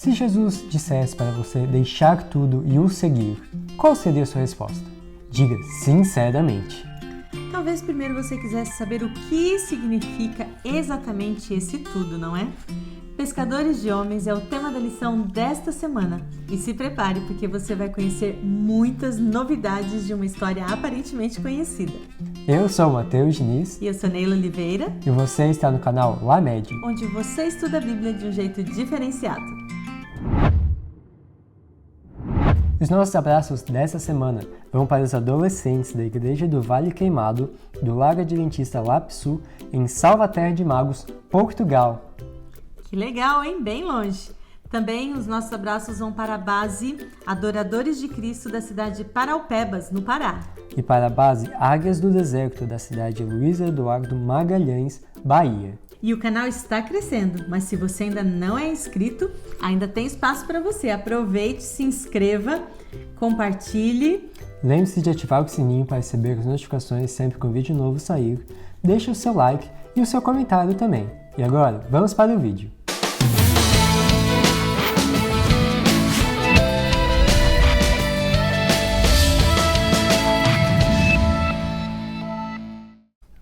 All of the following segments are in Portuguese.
Se Jesus dissesse para você deixar tudo e o seguir, qual seria a sua resposta? Diga sinceramente. Talvez primeiro você quisesse saber o que significa exatamente esse tudo, não é? Pescadores de homens é o tema da lição desta semana. E se prepare, porque você vai conhecer muitas novidades de uma história aparentemente conhecida. Eu sou o Matheus Diniz. E eu sou Neila Oliveira. E você está no canal LaMed, onde você estuda a Bíblia de um jeito diferenciado. Os nossos abraços dessa semana vão para os adolescentes da Igreja do Vale Queimado, do Lar Adventista Lapsu, em Salvaterra de Magos, Portugal. Que legal, hein? Bem longe. Também os nossos abraços vão para a base Adoradores de Cristo da cidade de Paraupebas, no Pará. E para a base Águias do Deserto da cidade de Luiz Eduardo Magalhães, Bahia. E o canal está crescendo, mas se você ainda não é inscrito, ainda tem espaço para você. Aproveite, se inscreva, compartilhe. Lembre-se de ativar o sininho para receber as notificações sempre que um vídeo novo sair. Deixe o seu like e o seu comentário também. E agora, vamos para o vídeo.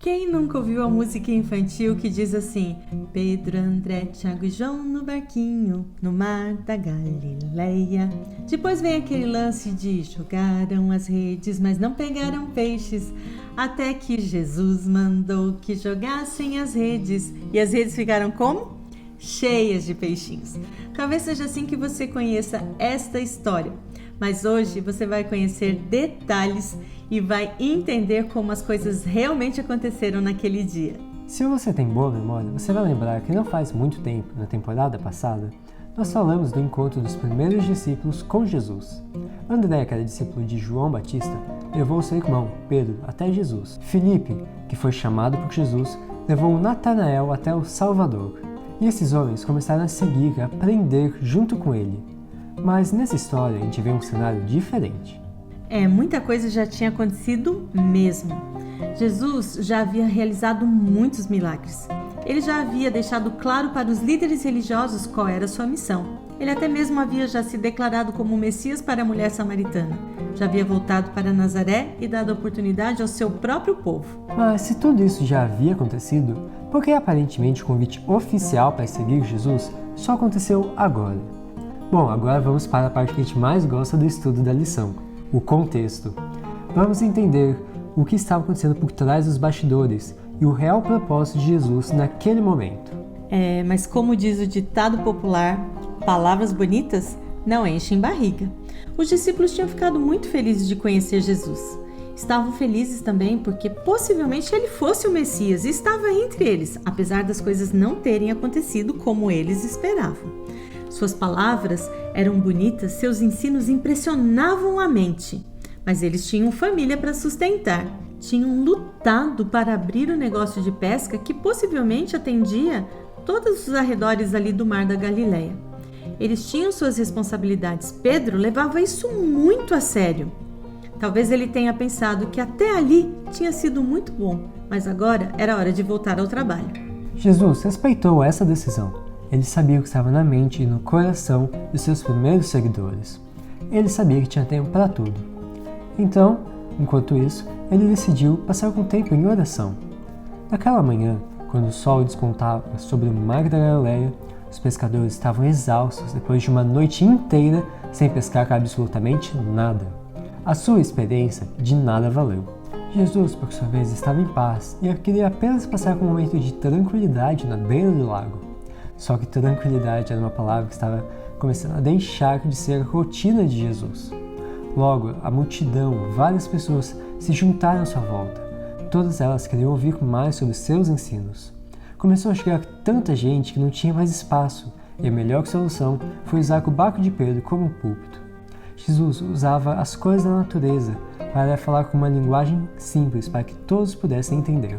Quem nunca ouviu a música infantil que diz assim: Pedro, André, Tiago e João no barquinho, no mar da Galileia. Depois vem aquele lance de jogaram as redes, mas não pegaram peixes, até que Jesus mandou que jogassem as redes. E as redes ficaram como? Cheias de peixinhos. Talvez seja assim que você conheça esta história. Mas hoje você vai conhecer detalhes e vai entender como as coisas realmente aconteceram naquele dia. Se você tem boa memória, você vai lembrar que não faz muito tempo, na temporada passada, nós falamos do encontro dos primeiros discípulos com Jesus. André, que era discípulo de João Batista, levou seu irmão, Pedro, até Jesus. Filipe, que foi chamado por Jesus, levou Natanael até o Salvador. E esses homens começaram a seguir e a aprender junto com ele. Mas nessa história a gente vê um cenário diferente. Muita coisa já tinha acontecido mesmo. Jesus já havia realizado muitos milagres. Ele já havia deixado claro para os líderes religiosos qual era a sua missão. Ele até mesmo havia já se declarado como o Messias para a mulher samaritana. Já havia voltado para Nazaré e dado oportunidade ao seu próprio povo. Mas se tudo isso já havia acontecido, por que aparentemente o convite oficial para seguir Jesus só aconteceu agora? Bom, agora vamos para a parte que a gente mais gosta do estudo da lição, o contexto. Vamos entender o que estava acontecendo por trás dos bastidores e o real propósito de Jesus naquele momento. Mas como diz o ditado popular, palavras bonitas não enchem barriga. Os discípulos tinham ficado muito felizes de conhecer Jesus. Estavam felizes também porque possivelmente ele fosse o Messias e estava entre eles, apesar das coisas não terem acontecido como eles esperavam. Suas palavras eram bonitas, seus ensinos impressionavam a mente. Mas eles tinham família para sustentar. Tinham lutado para abrir o negócio de pesca que possivelmente atendia todos os arredores ali do Mar da Galileia. Eles tinham suas responsabilidades. Pedro levava isso muito a sério. Talvez ele tenha pensado que até ali tinha sido muito bom, mas agora era hora de voltar ao trabalho. Jesus respeitou essa decisão. Ele sabia o que estava na mente e no coração dos seus primeiros seguidores. Ele sabia que tinha tempo para tudo. Então, enquanto isso, ele decidiu passar algum tempo em oração. Naquela manhã, quando o sol despontava sobre o mar da Galileia, os pescadores estavam exaustos depois de uma noite inteira sem pescar absolutamente nada. A sua experiência de nada valeu. Jesus, por sua vez, estava em paz e queria apenas passar um momento de tranquilidade na beira do lago. Só que tranquilidade era uma palavra que estava começando a deixar de ser a rotina de Jesus. Logo, a multidão, várias pessoas se juntaram à sua volta. Todas elas queriam ouvir mais sobre seus ensinos. Começou a chegar tanta gente que não tinha mais espaço, e a melhor solução foi usar o barco de Pedro como púlpito. Jesus usava as coisas da natureza para falar com uma linguagem simples para que todos pudessem entender.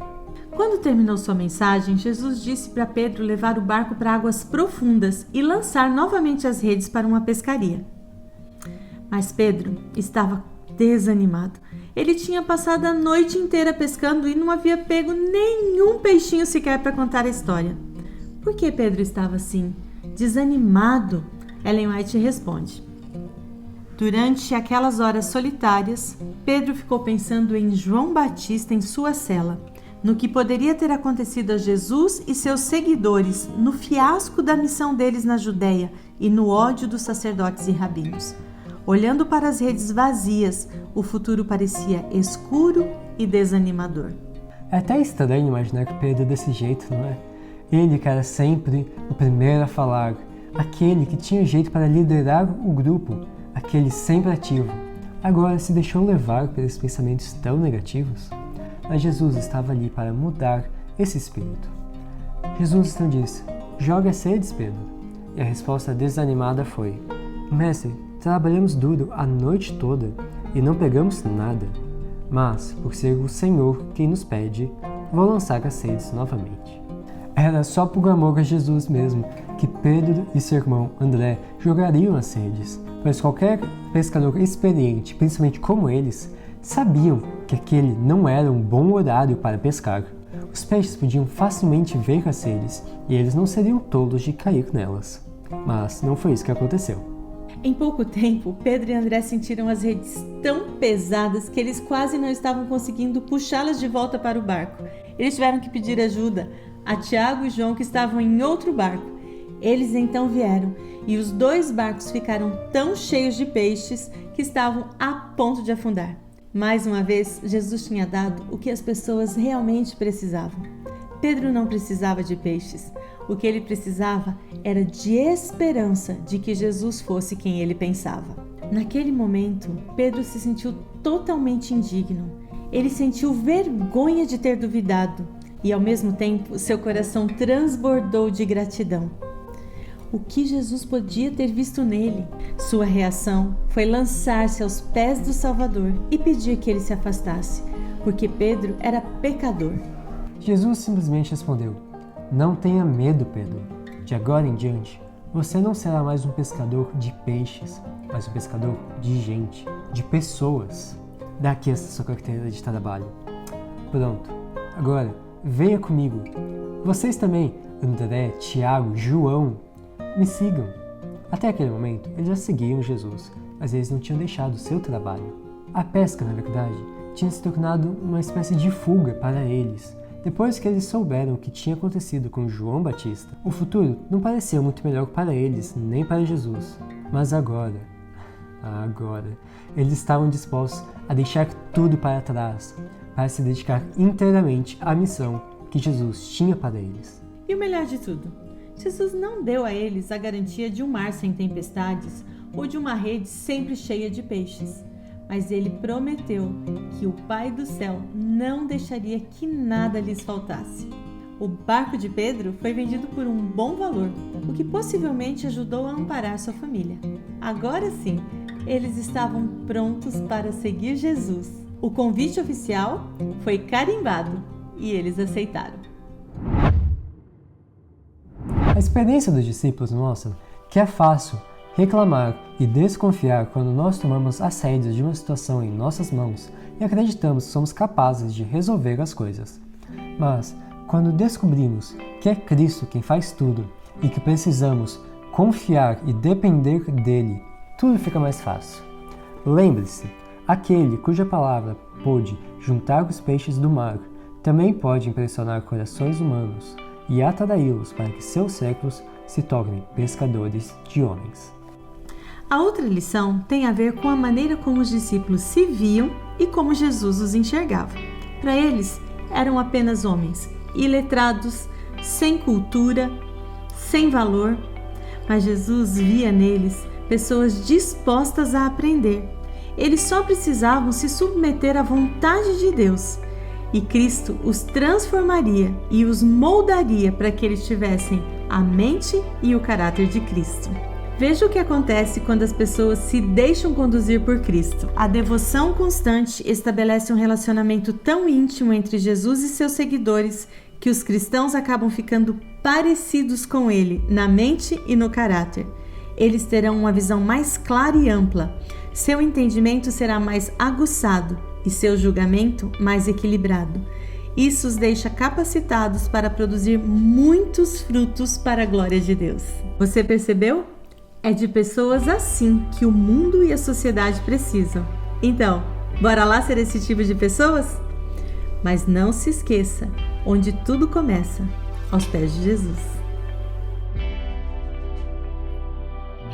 Quando terminou sua mensagem, Jesus disse para Pedro levar o barco para águas profundas e lançar novamente as redes para uma pescaria. Mas Pedro estava desanimado. Ele tinha passado a noite inteira pescando e não havia pego nenhum peixinho sequer para contar a história. Por que Pedro estava assim, desanimado? Ellen White responde: durante aquelas horas solitárias, Pedro ficou pensando em João Batista em sua cela, no que poderia ter acontecido a Jesus e seus seguidores, no fiasco da missão deles na Judéia e no ódio dos sacerdotes e rabinos. Olhando para as redes vazias, o futuro parecia escuro e desanimador. É até estranho imaginar que Pedro é desse jeito, não é? Ele que era sempre o primeiro a falar, aquele que tinha jeito para liderar o grupo, aquele sempre ativo, agora se deixou levar pelos pensamentos tão negativos? Mas Jesus estava ali para mudar esse espírito. Jesus então disse: joga as redes, Pedro. E a resposta desanimada foi: mestre, trabalhamos duro a noite toda e não pegamos nada. Mas, por ser o Senhor quem nos pede, vou lançar as redes novamente. Era só por amor a Jesus mesmo que Pedro e seu irmão André jogariam as redes, pois qualquer pescador experiente, principalmente como eles, sabiam que aquele não era um bom horário para pescar. Os peixes podiam facilmente ver as redes e eles não seriam tolos de cair nelas. Mas não foi isso que aconteceu. Em pouco tempo, Pedro e André sentiram as redes tão pesadas que eles quase não estavam conseguindo puxá-las de volta para o barco. Eles tiveram que pedir ajuda a Tiago e João, que estavam em outro barco. Eles então vieram e os dois barcos ficaram tão cheios de peixes que estavam a ponto de afundar. Mais uma vez, Jesus tinha dado o que as pessoas realmente precisavam. Pedro não precisava de peixes. O que ele precisava era de esperança de que Jesus fosse quem ele pensava. Naquele momento, Pedro se sentiu totalmente indigno. Ele sentiu vergonha de ter duvidado e, ao mesmo tempo, seu coração transbordou de gratidão. O que Jesus podia ter visto nele? Sua reação foi lançar-se aos pés do Salvador e pedir que ele se afastasse, porque Pedro era pecador. Jesus simplesmente respondeu: não tenha medo, Pedro. De agora em diante, você não será mais um pescador de peixes, mas um pescador de gente, de pessoas. Dá aqui essa sua carteira de trabalho. Pronto. Agora, venha comigo. Vocês também, André, Tiago, João, me sigam. Até aquele momento, eles já seguiam Jesus, mas eles não tinham deixado o seu trabalho. A pesca, na verdade, tinha se tornado uma espécie de fuga para eles. Depois que eles souberam o que tinha acontecido com João Batista, o futuro não parecia muito melhor para eles, nem para Jesus. Mas agora, eles estavam dispostos a deixar tudo para trás, para se dedicar inteiramente à missão que Jesus tinha para eles. E o melhor de tudo, Jesus não deu a eles a garantia de um mar sem tempestades ou de uma rede sempre cheia de peixes. Mas ele prometeu que o Pai do céu não deixaria que nada lhes faltasse. O barco de Pedro foi vendido por um bom valor, o que possivelmente ajudou a amparar sua família. Agora sim, eles estavam prontos para seguir Jesus. O convite oficial foi carimbado e eles aceitaram. A experiência dos discípulos mostra que é fácil reclamar e desconfiar quando nós tomamos as rédeas de uma situação em nossas mãos e acreditamos que somos capazes de resolver as coisas. Mas, quando descobrimos que é Cristo quem faz tudo e que precisamos confiar e depender dele, tudo fica mais fácil. Lembre-se, aquele cuja palavra pôde juntar os peixes do mar também pode impressionar corações humanos e atraí-los para que seus séculos se tornem pescadores de homens. A outra lição tem a ver com a maneira como os discípulos se viam e como Jesus os enxergava. Para eles, eram apenas homens, iletrados, sem cultura, sem valor, mas Jesus via neles pessoas dispostas a aprender. Eles só precisavam se submeter à vontade de Deus, e Cristo os transformaria e os moldaria para que eles tivessem a mente e o caráter de Cristo. Veja o que acontece quando as pessoas se deixam conduzir por Cristo. A devoção constante estabelece um relacionamento tão íntimo entre Jesus e seus seguidores que os cristãos acabam ficando parecidos com ele na mente e no caráter. Eles terão uma visão mais clara e ampla, seu entendimento será mais aguçado e seu julgamento mais equilibrado. Isso os deixa capacitados para produzir muitos frutos para a glória de Deus. Você percebeu? É de pessoas assim que o mundo e a sociedade precisam. Então, bora lá ser esse tipo de pessoas? Mas não se esqueça, onde tudo começa, aos pés de Jesus.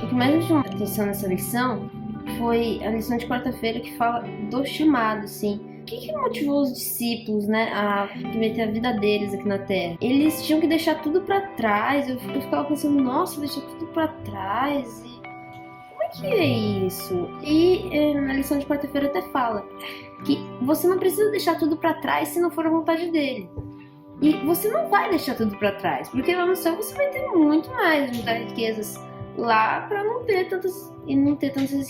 O que mais me chamou a atenção nessa lição foi a lição de quarta-feira que fala do chamado, assim. O que motivou os discípulos, né, a meter a vida deles aqui na Terra? Eles tinham que deixar tudo pra trás. Eu ficava pensando, nossa, deixar tudo pra trás. E como é que é isso? E na lição de quarta-feira até fala que você não precisa deixar tudo pra trás se não for a vontade dele. E você não vai deixar tudo pra trás, porque lá no céu você vai ter muito mais, juntar riquezas lá para não ter tantas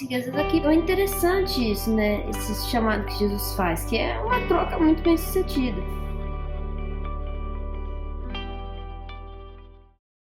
riquezas aqui. É interessante isso, né? Esse chamado que Jesus faz, que é uma troca muito bem sucedida.